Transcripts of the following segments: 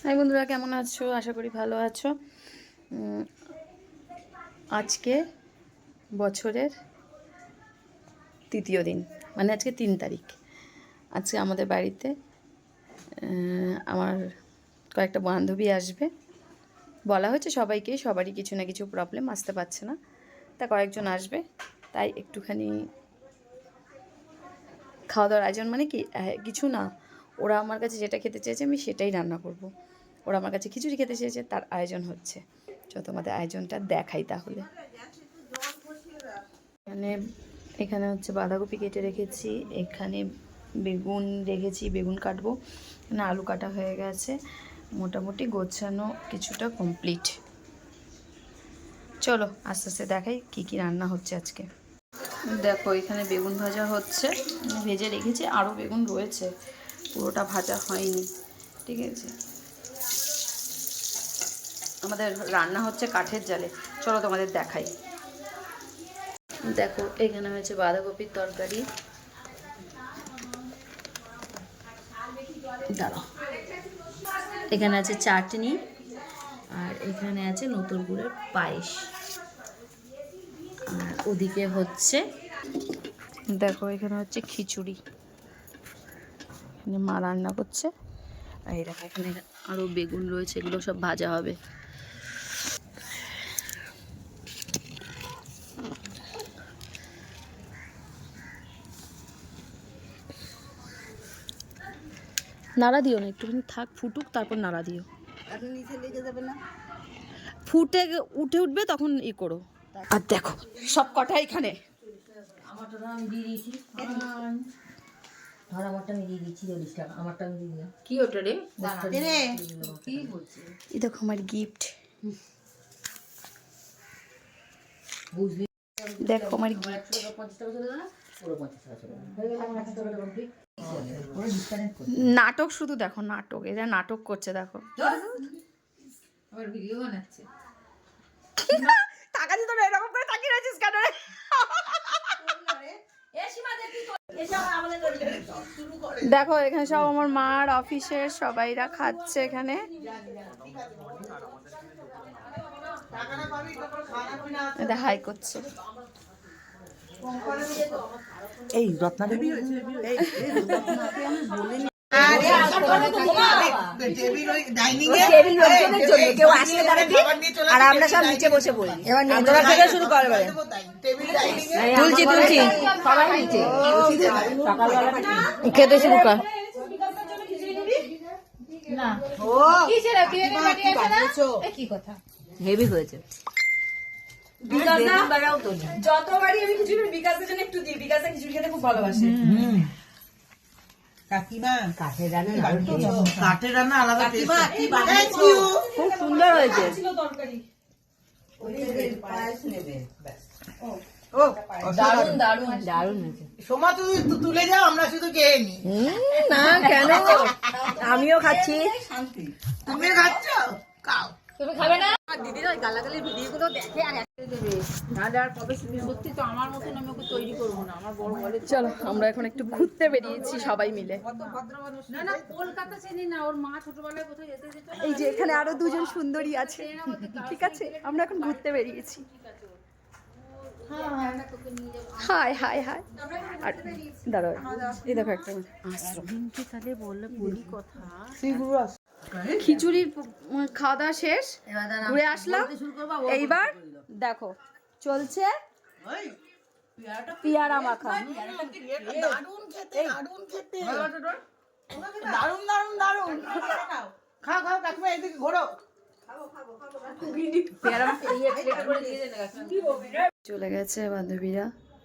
High বন্ধুরা, কেমন আছো? আশা করি ভালো আছো। আজকে বছরের তৃতীয় দিন, মানে আজকে 3 তারিখ। আজকে আমাদের বাড়িতে আমার কয়েকটা বান্ধবী আসবে। বলা হয়েছে সবাইকে, সবারই কিছু না কিছু প্রবলেম, আসতে পারছে না। তা কয়েকজন আসবে, তাই একটুখানি খাওয়া দাওয়ার আয়োজন। মানে কি, কিছু না, ওরা আমার কাছে যেটা খেতে চেয়েছে আমি সেটাই রান্না করব। ওরা আমার কাছে খিচুড়ি খেতে চেয়েছে, তার আয়োজন হচ্ছে। তোমাদের আয়োজনটা দেখাই তাহলে। এখানে এখানে হচ্ছে বাঁধাকপি কেটে রেখেছি, এখানে বেগুন রেখেছি, বেগুন কাটবো, এখানে আলু কাটা হয়ে গেছে, মোটামুটি গোছানো কিছুটা কমপ্লিট। চলো আস্তে আস্তে দেখাই কি কি রান্না হচ্ছে আজকে। দেখো, এখানে বেগুন ভাজা হচ্ছে, ভেজে রেখেছি, আরও বেগুন রয়েছে, পুরোটা ভাজা হয়নি। ঠিক আছে, আমাদের রান্না হচ্ছে কাঠের জালে। চলো তোমাদের দেখাই। দেখো, এখানে হয়েছে বাঁধাকপির তরকারি, দাঁড়াও, এখানে আছে চাটনি, আর এখানে আছে নতুন গুড়ের পায়েস, আর ওদিকে হচ্ছে, দেখো এখানে হচ্ছে খিচুড়ি, মা রান্না করছে। আর এই দেখো, এখানে আরও বেগুন রয়েছে, এগুলো সব ভাজা হবে। নাড়া দিও না, একটুখানি থাক, ফুটুক, তারপর নাড়া দিও। ফুটে উঠে উঠবে তখন ই করো। আর দেখো সব কটা এখানে আমারটা আমি দিয়ে দিয়েছি। ধর আমারটা আমি দিয়ে দিচ্ছি 40 টাকা। আমারটা আমি দিয়ে দিলাম। কি ওটা রে? কি বলছে? এই দেখো আমার গিফট। বুঝলি? দেখো আমার গিফট। 50 টাকা চলে না? পুরো 50 টাকা চলে না। হয়ে গেল 50 টাকা কমপ্লিট। পুরো ডিসকানেক্ট করতে। নাটক শুধু দেখো, নাটক, এরা নাটক করছে দেখো। আবার ভিডিও বানাচ্ছে। টাকা দিতে না, এরকম করে তাকিয়ে রয়েছিস কেন রে? দেখো এখানে সব আমার মার অফিসের সবাইরা খাচ্ছে এখানে। হাই করছে। এই রত্নাদেবী আর আমরা সব নিচে বসে বলি। এবার তোরা থেকে শুরু করবে। তুলছি তুলছি সবাই নিচে সকালবেলা খেতে শুরু কর। না ও কি কথা হেভি হয়েছে। যতবারই আমি খিচুড়ি বিকাশের জন্য একটু দিই, বিকাশে খিচুড়ি খেতে খুব ভালোবাসে। কাকিমা কাঠের রান্না কাঠের রান্না আলাদা খুব সুন্দর হয়েছে। দারুণ দারুণ দারুণ হয়েছে। সোমা তুমি তুলে যাও, আমরা শুধু খেয়ে নি। না কেন, আমিও খাচ্ছি। তুমি খাচ্ছ, খাও। তুমি খাবে না? দিদির ওই গালাগালির ভিডিওগুলো দেখে আর একটা দেবে। নাহলে আর কবে সত্যি তো আমার মতন আমি ওকে তৈরি করবো না। আমার বড় বলে চলো আমরা এখন একটু ঘুরতে বেরিয়েছি সবাই মিলে। না না কলকাতা চিনি না, ওর মা ছোটবেলায় কোথায় যেতে যেত। এই যে এখানে আরো দুজন সুন্দরী আছে, ঠিক আছে, আমরা এখন ঘুরতে বেরিয়েছি। High high high. আর দাঁড়াও, এই দেখো একটা আশ্রম। তাহলে বলি কথা। খিচুড়ির খাওয়া দাওয়া শেষ, ঘুরে আসলাম। এইবার দেখো চলছে পিয়ারা মাখা। দারুণ খেতে, দারুণ খেতে, দারুণ দারুণ দারুণ। খাও খাও কাকিমা, এদিকে ঘোরো। চলে গেছে বান্ধবীরা,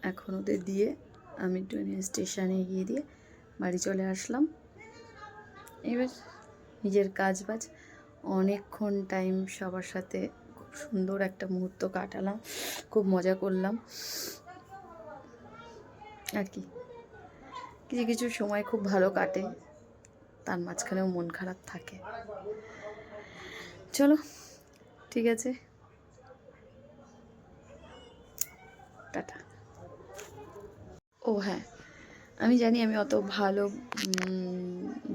এখন ওদের দিয়ে আমি একটু স্টেশনে গিয়ে দিয়ে বাড়ি চলে আসলাম। এবার নিজের কাজ বাজ, অনেকক্ষণ টাইম সবার সাথে খুব সুন্দর একটা মুহূর্ত কাটালাম, খুব মজা করলাম আর কি। কিছু কিছু সময় খুব ভালো কাটে, তার মাঝখানেও মন খারাপ থাকে। চলো ঠিক আছে, টাটা। ও হ্যাঁ, আমি জানি আমি অত ভালো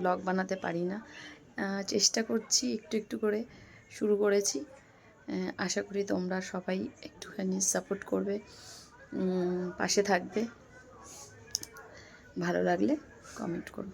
ব্লগ বানাতে পারি না, চেষ্টা করছি, একটু একটু করে শুরু করেছি। আশা করি তোমরা সবাই একটুখানি সাপোর্ট করবে, পাশে থাকবে। ভালো লাগলে কমেন্ট করো।